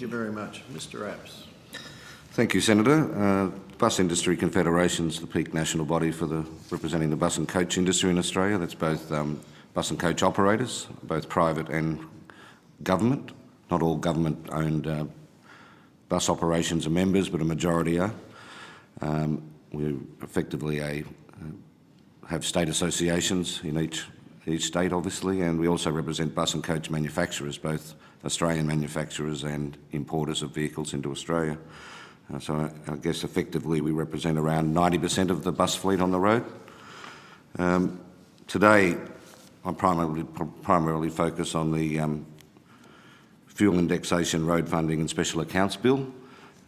Thank you very much. Mr Apps. Thank you, Senator. Bus Industry Confederation is the peak national body for representing the bus and coach industry in Australia. That's both bus and coach operators, both private and government. Not all government-owned bus operations are members, but a majority are. We effectively have state associations in each state, obviously, and we also represent bus and coach manufacturers, both Australian manufacturers and importers of vehicles into Australia. So I guess effectively we represent around 90% of the bus fleet on the road. Today I primarily focus on the fuel indexation, road funding and special accounts bill.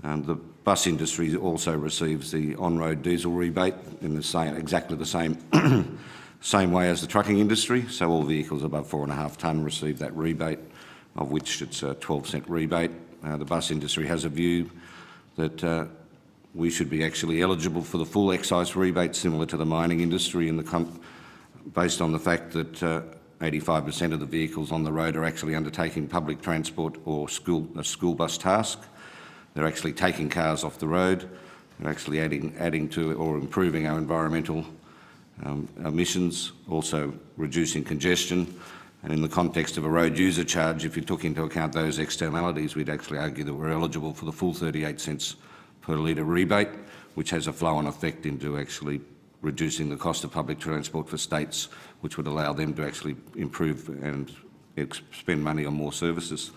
The bus industry also receives the on-road diesel rebate in exactly the same way as the trucking industry. So all vehicles above 4.5 tonne receive that rebate, of which it's a 12-cent rebate. The bus industry has a view that we should be actually eligible for the full excise rebate, similar to the mining industry, based on the fact that 85% of the vehicles on the road are actually undertaking public transport or a school bus task. They're actually taking cars off the road. They're actually adding to or improving our environmental emissions, also reducing congestion. And in the context of a road user charge, if you took into account those externalities, we'd actually argue that we're eligible for the full 38 cents per litre rebate, which has a flow-on effect into actually reducing the cost of public transport for states, which would allow them to actually improve and spend money on more services.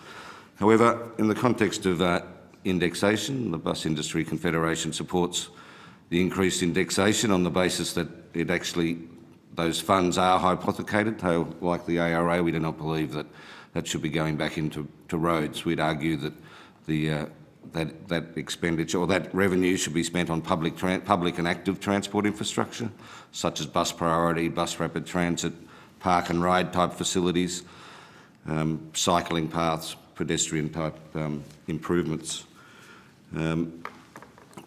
However, in the context of indexation, the Bus Industry Confederation supports the increased indexation on the basis that those funds are hypothecated. So, like the ARA, we do not believe that should be going back into roads. We'd argue that that expenditure or that revenue should be spent on public and active transport infrastructure, such as bus priority, bus rapid transit, park and ride type facilities, cycling paths, pedestrian type improvements.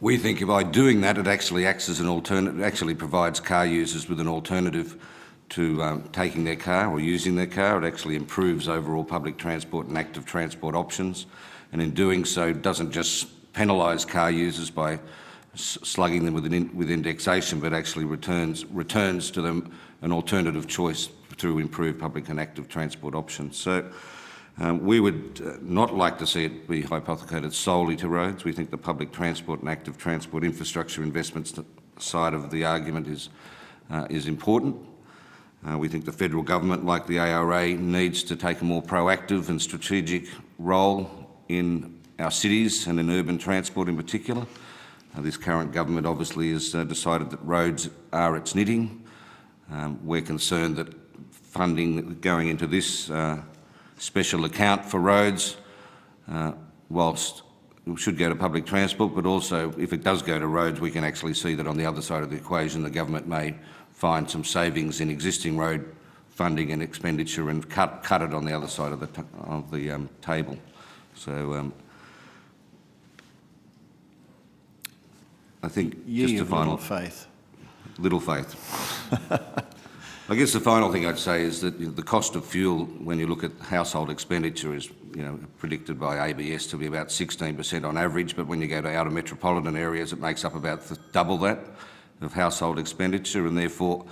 We think by doing that, it actually acts as an alternative. It actually provides car users with an alternative to taking their car or using their car. It actually improves overall public transport and active transport options, and in doing so, doesn't just penalise car users by slugging them with indexation, but actually returns to them an alternative choice through improved public and active transport options. So. We would not like to see it be hypothecated solely to roads. We think the public transport and active transport infrastructure investments side of the argument is important. We think the federal government, like the ARA, needs to take a more proactive and strategic role in our cities and in urban transport in particular. This current government obviously has decided that roads are its knitting. We're concerned that funding going into this special account for roads, whilst it should go to public transport, but also if it does go to roads, we can actually see that on the other side of the equation, the government may find some savings in existing road funding and expenditure and cut it on the other side of the table. So I think just a final faith. Little faith. I guess the final thing I'd say is that the cost of fuel, when you look at household expenditure, is predicted by ABS to be about 16% on average, but when you go to outer metropolitan areas, it makes up about double that of household expenditure, and therefore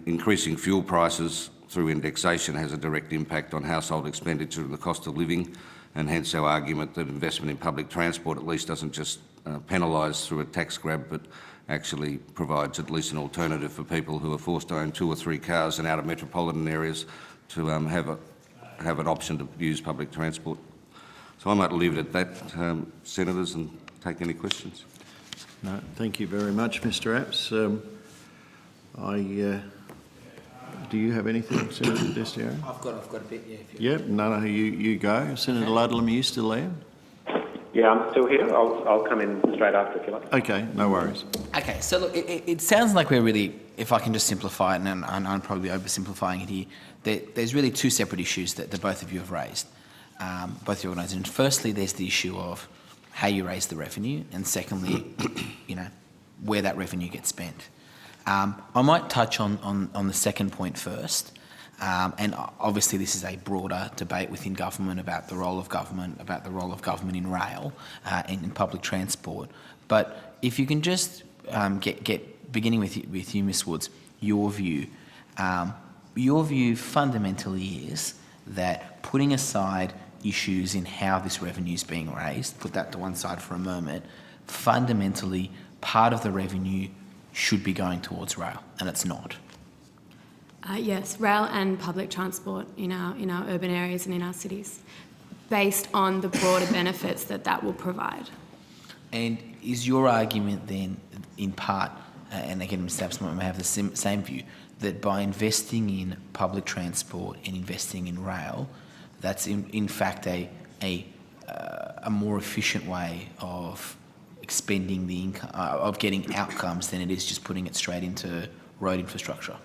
increasing fuel prices through indexation has a direct impact on household expenditure and the cost of living, and hence our argument that investment in public transport at least doesn't just penalise through a tax grab, but actually provides at least an alternative for people who are forced to own 2 or 3 cars in outer metropolitan areas to have an option to use public transport. So I might leave it at that, Senators, and take any questions. No, thank you very much, Mr Apps. Do you have anything, Senator Destiero? I've got a bit, yeah. Yep, no, you go. Senator Ludlam, are you still there? Yeah, I'm still here. I'll come in straight after if you like. Okay, no worries. Okay, so look, it sounds like we're really, if I can just simplify it, and I'm probably oversimplifying it here, there's really 2 separate issues that both of you have raised, both the organisations. Firstly, there's the issue of how you raise the revenue, and secondly, where that revenue gets spent. I might touch on the second point first. And obviously this is a broader debate within government about the role of government, in rail and in public transport. But if you can just get beginning with you, Ms Woods, your view fundamentally is that putting aside issues in how this revenue is being raised, put that to one side for a moment, fundamentally part of the revenue should be going towards rail, and it's not. Yes, rail and public transport in our urban areas and in our cities, based on the broader benefits that will provide. And is your argument then, in part, and again, Mr. Absman may have the same view, that by investing in public transport and investing in rail, that's in fact a more efficient way of expending the income, of getting outcomes than it is just putting it straight into road infrastructure?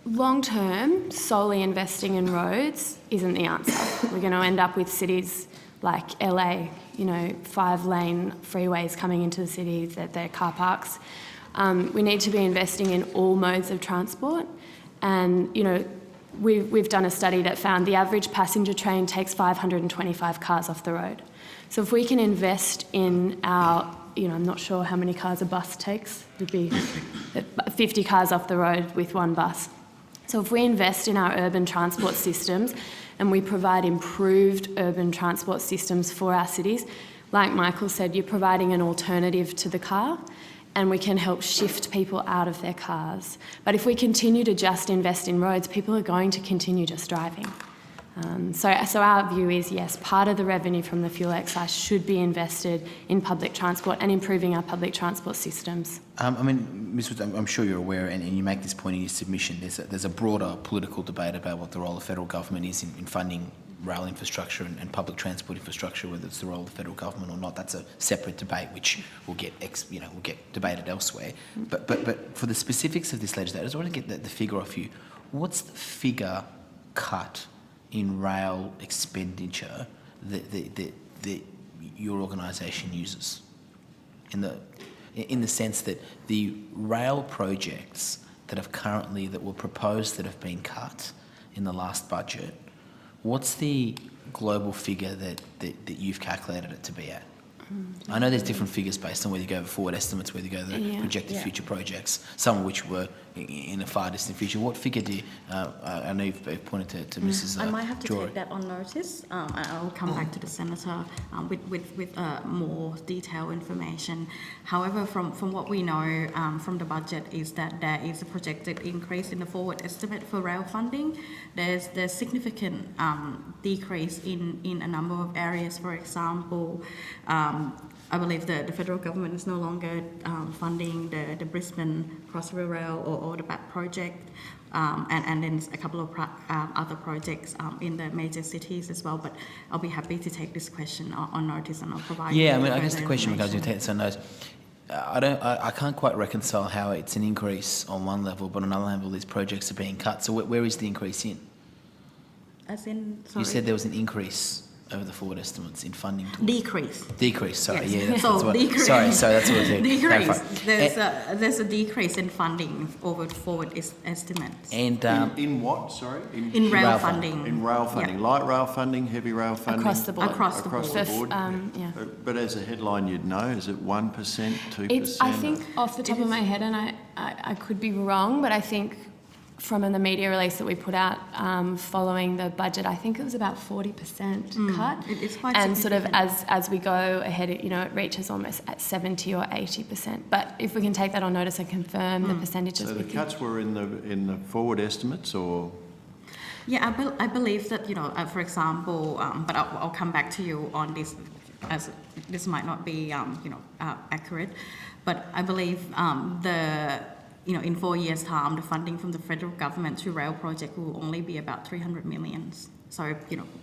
Long term, solely investing in roads isn't the answer. We're going to end up with cities like LA, 5-lane freeways coming into the city, that they're car parks. We need to be investing in all modes of transport. And, we've done a study that found the average passenger train takes 525 cars off the road. So if we can invest in our, I'm not sure how many cars a bus takes, it would be 50 cars off the road with one bus. So if we invest in our urban transport systems and we provide improved urban transport systems for our cities, like Michael said, you're providing an alternative to the car, and we can help shift people out of their cars. But if we continue to just invest in roads, people are going to continue just driving. So our view is, yes, part of the revenue from the fuel excise should be invested in public transport and improving our public transport systems. Ms. Woods, I'm sure you're aware, and you make this point in your submission, there's a broader political debate about what the role of federal government is in funding rail infrastructure and public transport infrastructure, whether it's the role of the federal government or not. That's a separate debate which will get debated elsewhere. But for the specifics of this legislation, I just want to get the figure off you. What's the figure cut in rail expenditure that your organisation uses? In the sense that the rail projects that were proposed that have been cut in the last budget, what's the global figure that you've calculated it to be at? I know there's different figures based on whether you go forward estimates, whether you go the projected future projects, some of which were in a far distant future. What figure do you, I know you've pointed to Mrs. I might have to Jory. take that on notice. I'll come back to the Senator with more detailed information. However, from what we know from the budget is that there is a projected increase in the forward estimate for rail funding. There's significant decrease in a number of areas. For example, I believe the federal government is no longer funding the Brisbane Crossrail Rail or the BIC project, and then a couple of other projects in the major cities as well. But I'll be happy to take this question on notice, and I'll provide. Yeah, I guess the question because you take this on notice. I can't quite reconcile how it's an increase on one level, but on another level these projects are being cut. So where is the increase in? As in, sorry. You said there was an increase over the forward estimates in funding. Decrease, sorry. yes. Yeah, that's what, decrease. Sorry, that's what I Decrease. There's a decrease in funding over forward estimates. And in what, sorry? In rail funding. In rail funding. Yeah. Light rail funding, heavy rail funding? Across the board. Across the board. But as a headline you'd know, is it 1%, 2%? I think off the top of my head, and I could be wrong, but I think from the media release that we put out following the budget, I think it was about 40% cut. It's quite and sort of significant. as we go ahead, it reaches almost at 70 or 80%. But if we can take that on notice and confirm the percentages. So the cuts were in the forward estimates, or? Yeah, I believe that, for example, but I'll come back to you on this, as this might not be, accurate, but I believe in 4 years' time, the funding from the federal government to rail project will only be about 300 million. So,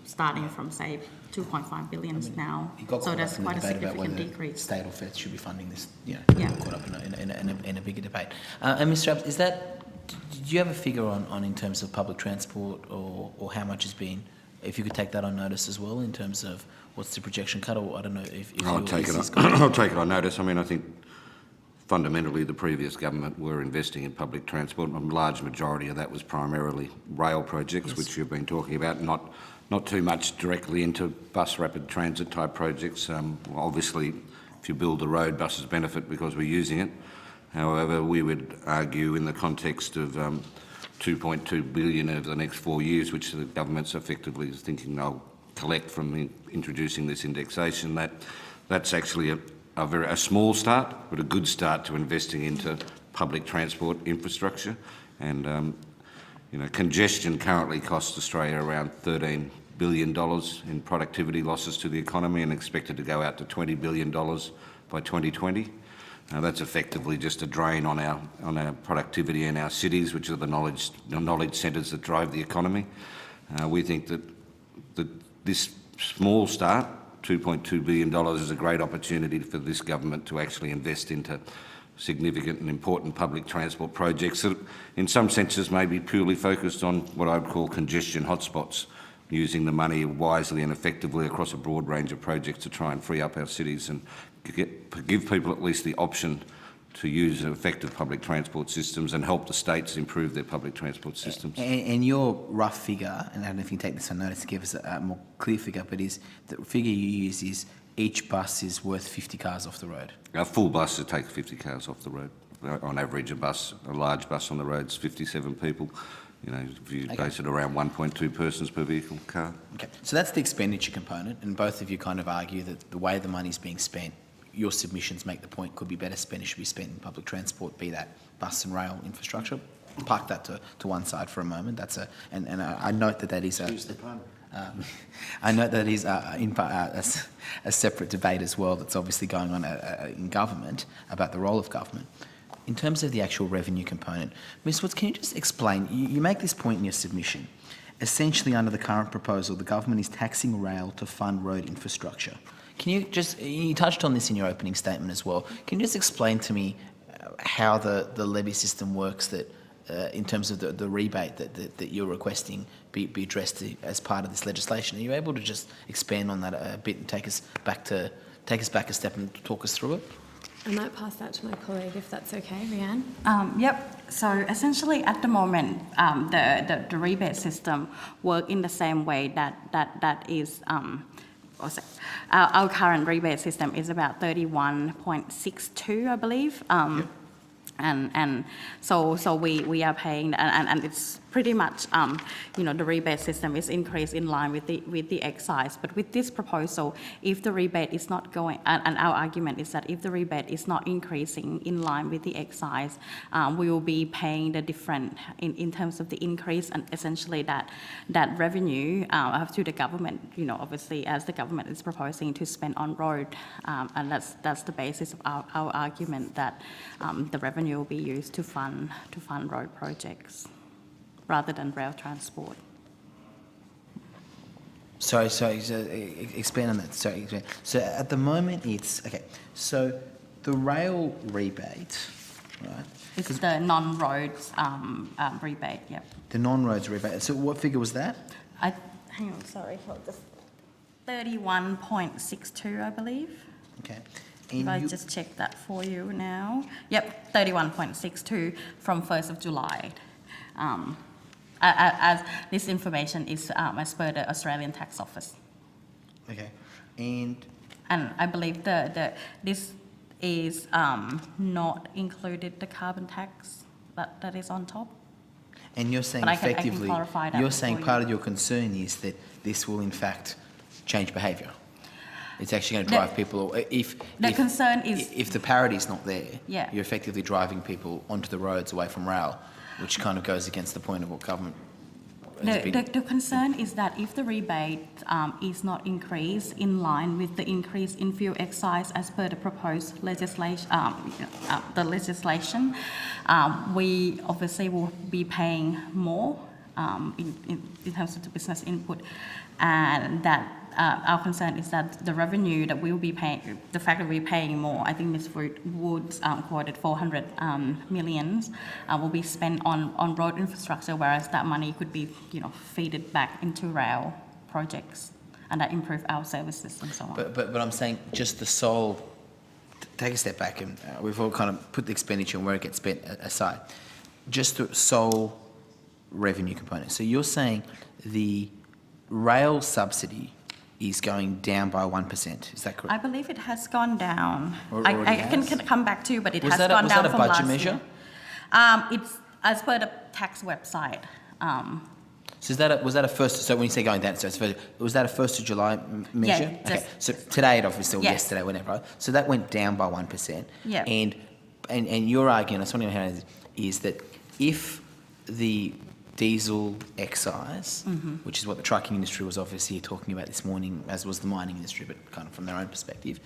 starting from, say, 2.5 billion now. So that's quite a significant decrease. State or feds should be funding this, caught up in a bigger debate. And Mr. Abs, do you have a figure on in terms of public transport or how much has been, if you could take that on notice as well in terms of what's the projection cut, or I don't know if I'll take it on notice. I mean, I think fundamentally the previous government were investing in public transport. A large majority of that was primarily rail projects, which you've been talking about, not too much directly into bus rapid transit type projects. Obviously, if you build the road, buses benefit because we're using it. However, we would argue in the context of 2.2 billion over the next 4 years, which the government's effectively thinking they'll collect from introducing this indexation, that's actually a small start, but a good start to investing into public transport infrastructure. And congestion currently costs Australia around $13 billion in productivity losses to the economy, and expected to go out to $20 billion by 2020. That's effectively just a drain on our productivity in our cities, which are the knowledge centres that drive the economy. We think that this small start, $2.2 billion, is a great opportunity for this government to actually invest into significant and important public transport projects that in some senses may be purely focused on what I'd call congestion hotspots, using the money wisely and effectively across a broad range of projects to try and free up our cities and give people at least the option to use effective public transport systems and help the states improve their public transport systems. And your rough figure, and I don't know if you can take this on notice to give us a more clear figure, but is the figure you use is each bus is worth 50 cars off the road? A full bus will take 50 cars off the road. On average, a large bus on the road is 57 people. If you base it around 1.2 persons per vehicle car. Okay, so that's the expenditure component, and both of you kind of argue that the way the money's being spent, your submissions make the point, could be better spent, it should be spent in public transport, be that bus and rail infrastructure. Park that to one side for a moment. I note that is I note that is a separate debate as well that's obviously going on in government about the role of government. In terms of the actual revenue component, Ms. Woods, can you just explain, you make this point in your submission, essentially under the current proposal, the government is taxing rail to fund road infrastructure. Can you you touched on this in your opening statement as well, can you just explain to me how the levy system works, that in terms of the rebate that you're requesting be addressed as part of this legislation? Are you able to just expand on that a bit and take us back a step and talk us through it? I might pass that to my colleague if that's okay, Rianne. Yep. So essentially, at the moment, the rebate system works in the same way that is. Our current rebate system is about 31.62, I believe. Yep. And so we are paying, and it's pretty much, the rebate system is increased in line with the excise. But with this proposal, if the rebate is not going, and our argument is that if the rebate is not increasing in line with the excise, we will be paying the different in terms of the increase, and essentially that revenue to the government, obviously as the government is proposing to spend on road, and that's the basis of our argument that the revenue will be used to fund road projects rather than rail transport. Sorry, expand on that. Expand. So at the moment it's, okay, so the rail rebate, right? It's the non-roads rebate, yep. The non-roads rebate. So what figure was that? Hang on, sorry, hold this. 31.62, I believe. Okay. If I just check that for you now. Yep, 31.62 from 1st of July. As this information is as per the Australian Tax Office. Okay. And I believe this is not included the carbon tax that is on top. And you're saying But I can effectively, clarify that you're saying for part you. of your concern is that this will in fact change behaviour. It's actually going to drive people, if the parity is not there, Yeah. you're effectively driving people onto the roads away from rail, which kind of goes against the point of what government has been. The concern is that if the rebate is not increased in line with the increase in fuel excise as per the proposed legislation, we obviously will be paying more in terms of the business input, and that our concern is that the revenue that we will be paying, the fact that we're paying more, I think Ms. Woods quoted 400 millions, will be spent on road infrastructure, whereas that money could be, feeded back into rail projects and that improve our services and so on. But I'm saying just the sole take a step back, and we've all kind of put the expenditure and where it gets spent aside. Just the sole revenue component. So you're saying the rail subsidy is going down by 1%. Is that correct? I believe it has gone down. Or I already can has? come back to you, but it Was has that a- gone was down that a from budget last measure? year. It's as per the tax website. So was that a first? So when you say going down, so was that a 1st of July measure? Yeah, Okay. just- So today, it obviously, or Yes. yesterday, whenever. Right? So that went down by 1%. Yeah. And your argument, I was wondering how is that if the diesel excise, which is what the trucking industry was obviously talking about this morning, as was the mining industry, but kind of from their own perspective,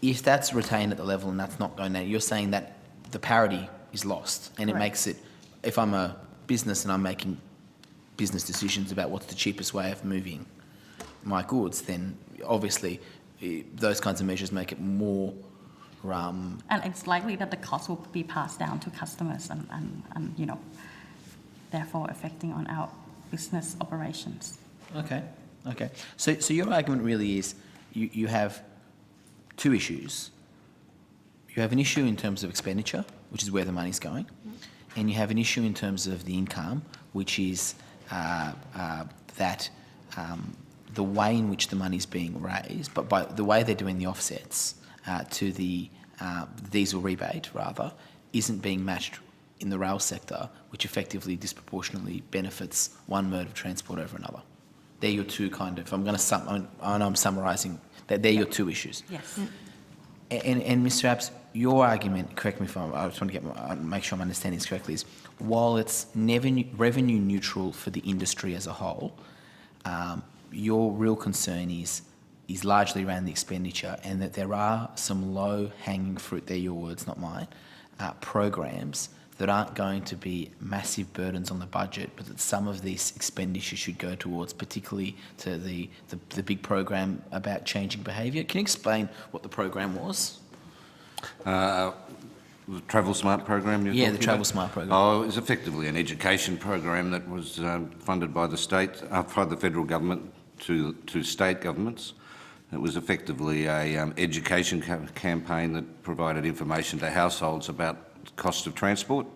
if that's retained at the level and that's not going down, you're saying that the parity is lost, and it Correct. makes it. If I'm a business and I'm making business decisions about what's the cheapest way of moving my goods, then obviously those kinds of measures make it more. And it's likely that the cost will be passed down to customers and you know, therefore affecting on our business operations. Okay. So your argument really is you have two issues. You have an issue in terms of expenditure, which is where the money's going, and you have an issue in terms of the income, which is that the way in which the money's being raised, but by the way they're doing the offsets to the diesel rebate, rather, isn't being matched in the rail sector, which effectively disproportionately benefits one mode of transport over another. They're your two kind of, I know I'm summarising, they're your two issues. Yes. And Mr. Abs, your argument, correct me if I just want to make sure I'm understanding this correctly, is while it's revenue neutral for the industry as a whole, your real concern is largely around the expenditure, and that there are some low-hanging fruit, they're your words, not mine, programs that aren't going to be massive burdens on the budget, but that some of this expenditure should go towards, particularly to the big program about changing behaviour. Can you explain what the program was? The Travel Smart program you're Yeah, the talking Travel about? Smart program. Oh, it was effectively an education program that was funded by the state, by the federal government to state governments. It was effectively a education campaign that provided information to households about the cost of transport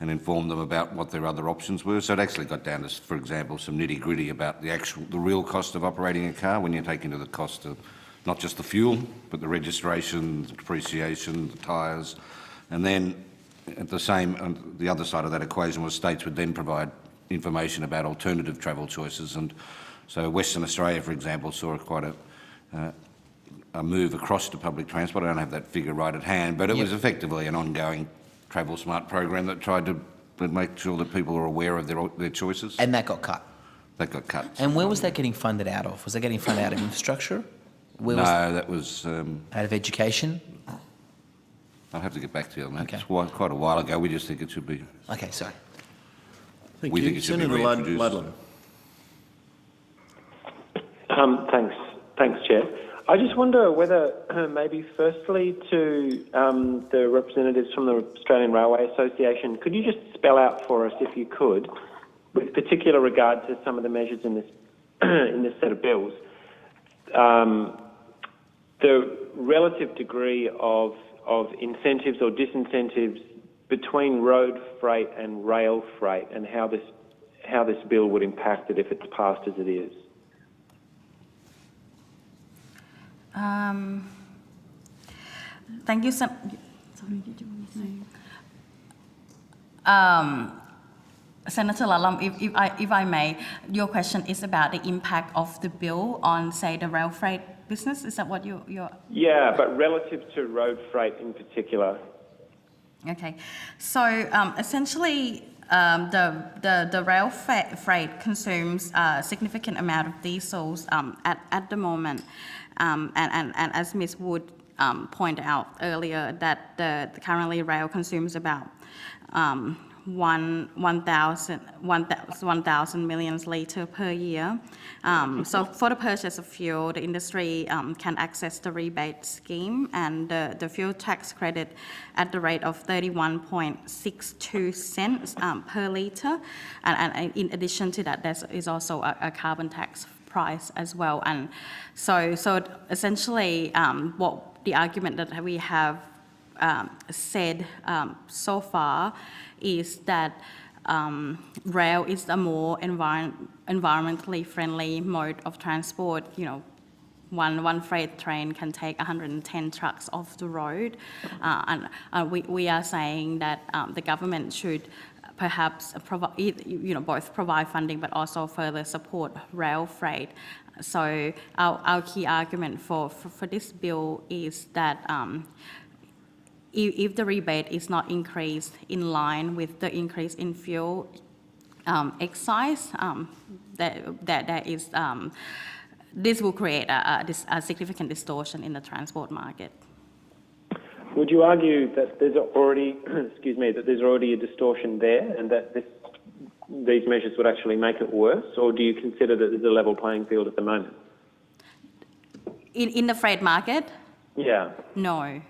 and informed them about what their other options were. So it actually got down to, for example, some nitty-gritty about the real cost of operating a car when you take into the cost of not just the fuel, but the registration, the depreciation, the tyres. And then at the other side of that equation was states would then provide information about alternative travel choices. And so Western Australia, for example, saw quite a move across to public transport. I don't have that figure right at hand, but it was effectively an ongoing Travel Smart program that tried to make sure that people are aware of their choices. And that got cut. That got cut. And where was that getting funded out of? Was that getting funded out of infrastructure? Where was That was... out of education? I'll have to get back to you on that. Okay. It's quite a while ago. We just think it should be... Okay, sorry. Thank We you. think it should be Senator reintroduced. Ludlam. Thanks, Chair. I just wonder whether maybe firstly to the representatives from the Australian Railway Association, could you just spell out for us, if you could, with particular regard to some of the measures in this in this set of bills, the relative degree of incentives or disincentives between road freight and rail freight, and how this bill would impact it if it's passed as it is? Thank you. Sorry, did you want to say? Senator Ludlam, if I may, your question is about the impact of the bill on, say, the rail freight business. Is that what you're? Yeah, but relative to road freight in particular. Okay, so essentially, the rail freight consumes a significant amount of diesels at the moment, and as Ms. Wood pointed out earlier, that the currently rail consumes about 1,000 million litres per year. So for the purchase of fuel, the industry can access the rebate scheme and the fuel tax credit at the rate of 31.62 cents per litre. And in addition to that, there is also a carbon tax price as well. And so essentially what the argument that we have said so far is that rail is a more environmentally friendly mode of transport. You know, one freight train can take 110 trucks off the road, and we are saying that the government should perhaps provide, both provide funding but also further support rail freight. So our key argument for this bill is that if the rebate is not increased in line with the increase in fuel excise, that is, this will create a significant distortion in the transport market. Would you argue that there's already, that there's already a distortion there, and that these measures would actually make it worse, or do you consider that there's a level playing field at the moment? In the freight market? Yeah. No.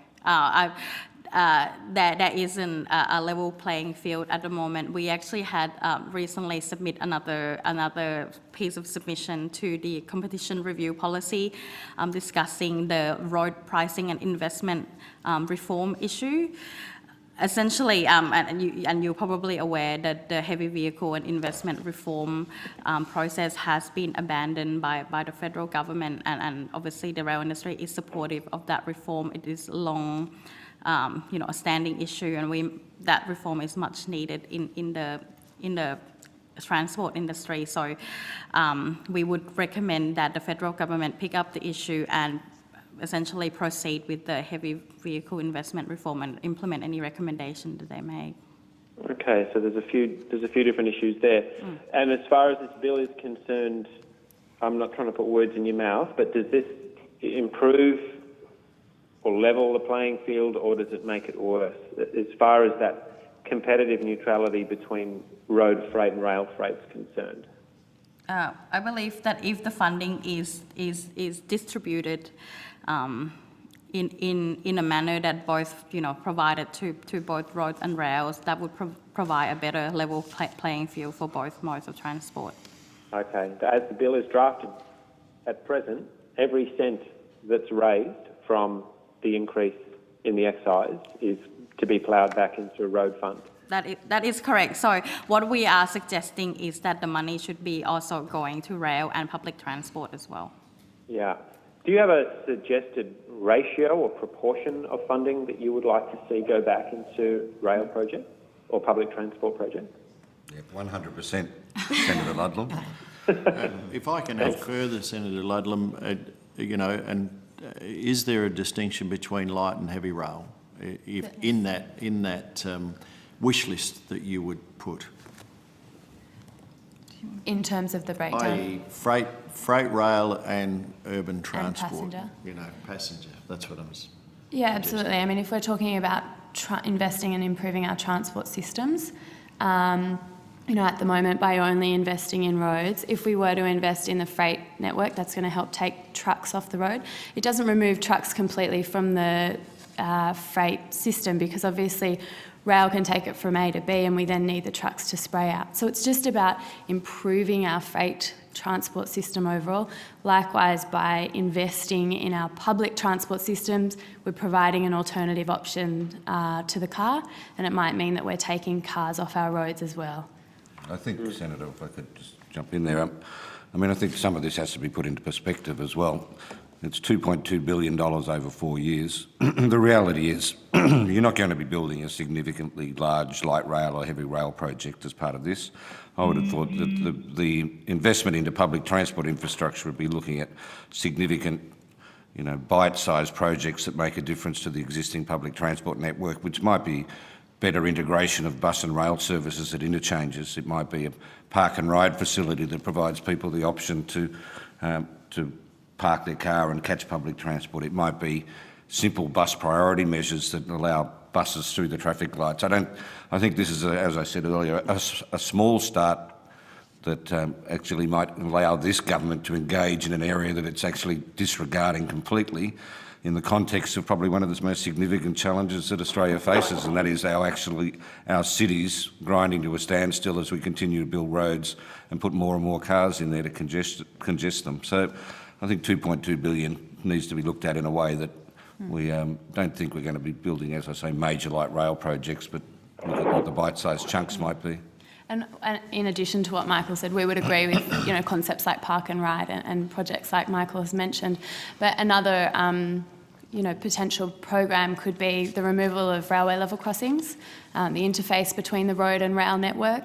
There isn't a level playing field at the moment. We actually had recently submit another piece of submission to the competition review policy discussing the road pricing and investment reform issue. Essentially, and you're probably aware that the heavy vehicle and investment reform process has been abandoned by the federal government, and obviously the rail industry is supportive of that reform. It is long, a standing issue, and that reform is much needed in the transport industry. So we would recommend that the federal government pick up the issue and essentially proceed with the heavy vehicle investment reform and implement any recommendation that they make. Okay, so there's a few different issues there. And as far as this bill is concerned, I'm not trying to put words in your mouth, but does this improve or level the playing field, or does it make it worse? As far as that competitive neutrality between road freight and rail freight is concerned? I believe that if the funding is distributed in a manner that both, provided to both roads and rails, that would provide a better level playing field for both modes of transport. Okay. As the bill is drafted at present, every cent that's raised from the increase in the excise is to be ploughed back into a road fund. That is correct. So what we are suggesting is that the money should be also going to rail and public transport as well. Yeah. Do you have a suggested ratio or proportion of funding that you would like to see go back into rail projects or public transport projects? Yeah, 100%, Senator Ludlam. If I can add further, Senator Ludlam, is there a distinction between light and heavy rail in that wish list that you would put? In terms of the breakdown? Freight rail and urban transport. And passenger? Passenger. That's what I was. Yeah, absolutely. I mean, if we're talking about investing and improving our transport systems, at the moment, by only investing in roads, if we were to invest in the freight network, that's going to help take trucks off the road. It doesn't remove trucks completely from the freight system, because obviously rail can take it from A to B and we then need the trucks to spray out. So it's just about improving our freight transport system overall. Likewise, by investing in our public transport systems, we're providing an alternative option to the car, and it might mean that we're taking cars off our roads as well. I think, Senator, if I could just jump in there, I think some of this has to be put into perspective as well. It's $2.2 billion over 4 years. The reality is you're not going to be building a significantly large light rail or heavy rail project as part of this. I would have thought that the investment into public transport infrastructure would be looking at significant, bite-sized projects that make a difference to the existing public transport network, which might be better integration of bus and rail services at interchanges. It might be a park and ride facility that provides people the option to park their car and catch public transport. It might be simple bus priority measures that allow buses through the traffic lights. I think this is, as I said earlier, a small start that actually might allow this government to engage in an area that it's actually disregarding completely in the context of probably one of the most significant challenges that Australia faces, and that is our cities grinding to a standstill as we continue to build roads and put more and more cars in there to congest them. So I think $2.2 billion needs to be looked at in a way that We don't think we're going to be building, as I say, major light rail projects, but look at what the bite-sized chunks might be. And in addition to what Michael said, we would agree with, you know, concepts like Park and Ride and projects like Michael has mentioned. But another, you know, potential program could be the removal of railway level crossings, the interface between the road and rail network.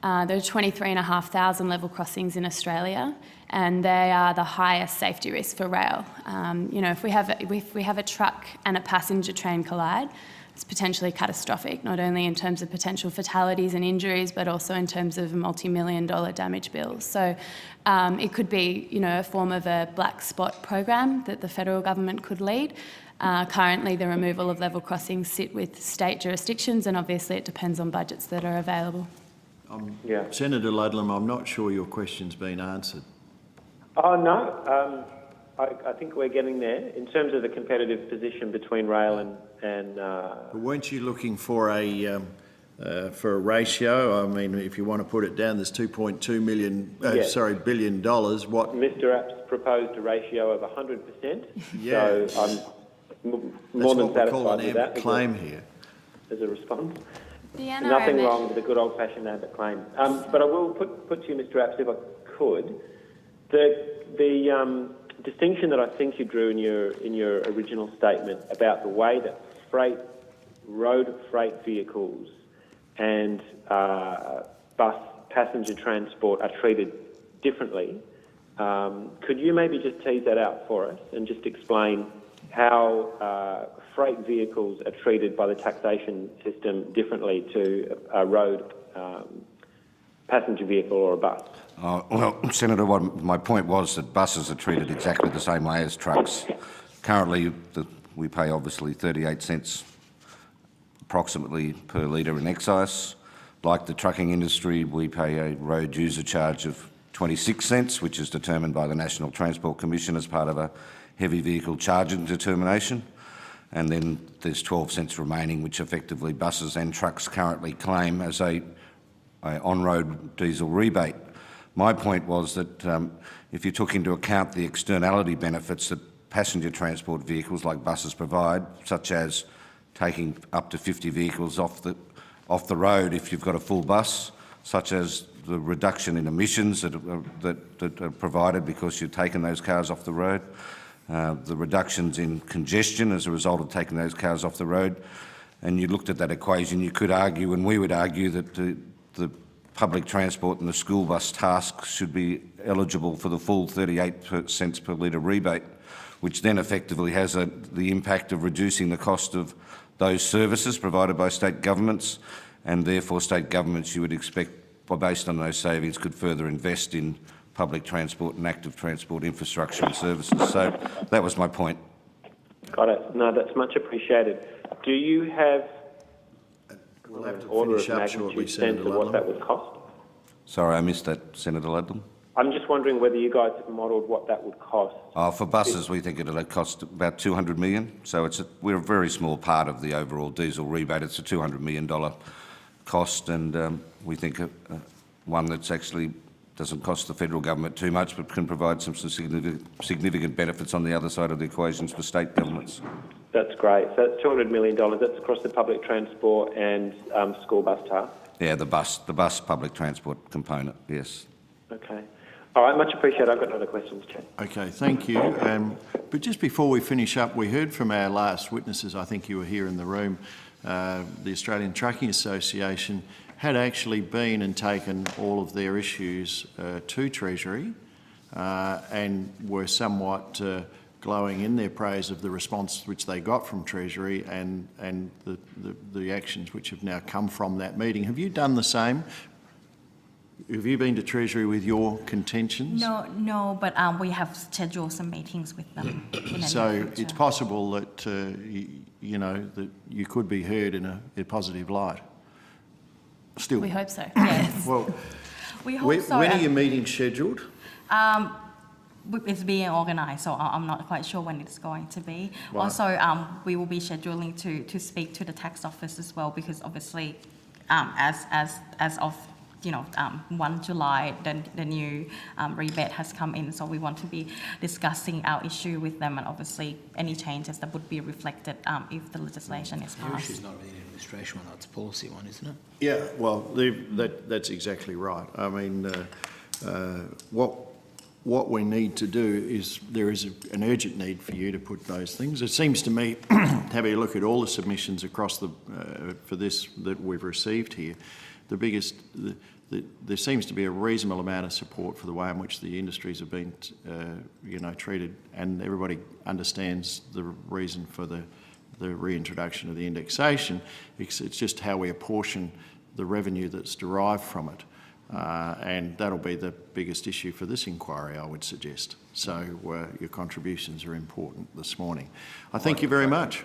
There are 23,500 level crossings in Australia, and they are the highest safety risk for rail. You know, if we have a truck and a passenger train collide, it's potentially catastrophic, not only in terms of potential fatalities and injuries, but also in terms of multi-million-dollar damage bills. So it could be, you know, a form of a black spot program that the federal government could lead. Currently, the removal of level crossings sit with state jurisdictions, and obviously it depends on budgets that are available. Yeah. Senator Ludlam, I'm not sure your question's been answered. Oh, no. I think we're getting there in terms of the competitive position between rail and But weren't you looking for a ratio? I mean, if you want to put it down, there's $2.2 billion. What? Mr. Apps proposed a ratio of 100%. Yeah. So I'm more than satisfied with that. Claim here. As a response. The NRM Nothing wrong with a good old-fashioned AMBIT claim. But I will put to you, Mr. Apps, if I could, the distinction that I think you drew in your original statement about the way that road freight vehicles and bus passenger transport are treated differently. Could you maybe just tease that out for us and just explain how freight vehicles are treated by the taxation system differently to a road passenger vehicle or a bus? Well, Senator, my point was that buses are treated exactly the same way as trucks. Currently, we pay obviously 38 cents approximately per litre in excise. Like the trucking industry, we pay a road user charge of 26 cents, which is determined by the National Transport Commission as part of a heavy vehicle charging determination. And then there's 12 cents remaining, which effectively buses and trucks currently claim as a on-road diesel rebate. My point was that if you took into account the externality benefits that passenger transport vehicles like buses provide, such as taking up to 50 vehicles off the road if you've got a full bus, such as the reduction in emissions that are provided because you've taken those cars off the road, the reductions in congestion as a result of taking those cars off the road, and you looked at that equation, you could argue, and we would argue, that the public transport and the school bus tasks should be eligible for the full 38 cents per litre rebate, which then effectively has the impact of reducing the cost of those services provided by state governments, and therefore state governments, you would expect, based on those savings, could further invest in public transport and active transport infrastructure and services. So that was my point. Got it. No, that's much appreciated. Do you have We'll have to order finish of up shortly, magnitude sense Senator of what Ludlam. that would cost? Sorry, I missed that, Senator Ludlam. I'm just wondering whether you guys have modelled what that would cost. For buses, we think it'll cost about $200 million. So we're a very small part of the overall diesel rebate. It's a $200 million cost, and we think one that's actually doesn't cost the federal government too much, but can provide some significant benefits on the other side of the equations for state governments. That's great. So that's $200 million. That's across the public transport and school bus task. Yeah, the bus public transport component, yes. Okay. All right, much appreciated. I've got no other questions, Chair. Okay, thank you. But just before we finish up, we heard from our last witnesses, I think you were here in the room, the Australian Trucking Association had actually been and taken all of their issues to Treasury and were somewhat glowing in their praise of the response which they got from Treasury and the actions which have now come from that meeting. Have you done the same? Have you been to Treasury with your contentions? No, but we have scheduled some meetings with them. So it's possible that, you know, that you could be heard in a positive light. Still. We hope so. Yes. Well, We hope so. when are your meetings scheduled? It's being organised, so I'm not quite sure when it's going to be. Right. Also, we will be scheduling to speak to the tax office as well, because obviously, as of 1 July, the new rebate has come in. So we want to be discussing our issue with them, and obviously any changes that would be reflected if the legislation is Your passed. issue is not really an administration one, it's a policy one, isn't it? Yeah, well, that's exactly right. I mean, what we need to do is there is an urgent need for you to put those things. It seems to me, having a look at all the submissions across for this that we've received here, there seems to be a reasonable amount of support for the way in which the industries have been, treated, and everybody understands the reason for the reintroduction of the indexation. It's just how we apportion the revenue that's derived from it. And that'll be the biggest issue for this inquiry, I would suggest. So your contributions are important this morning. I thank you very much.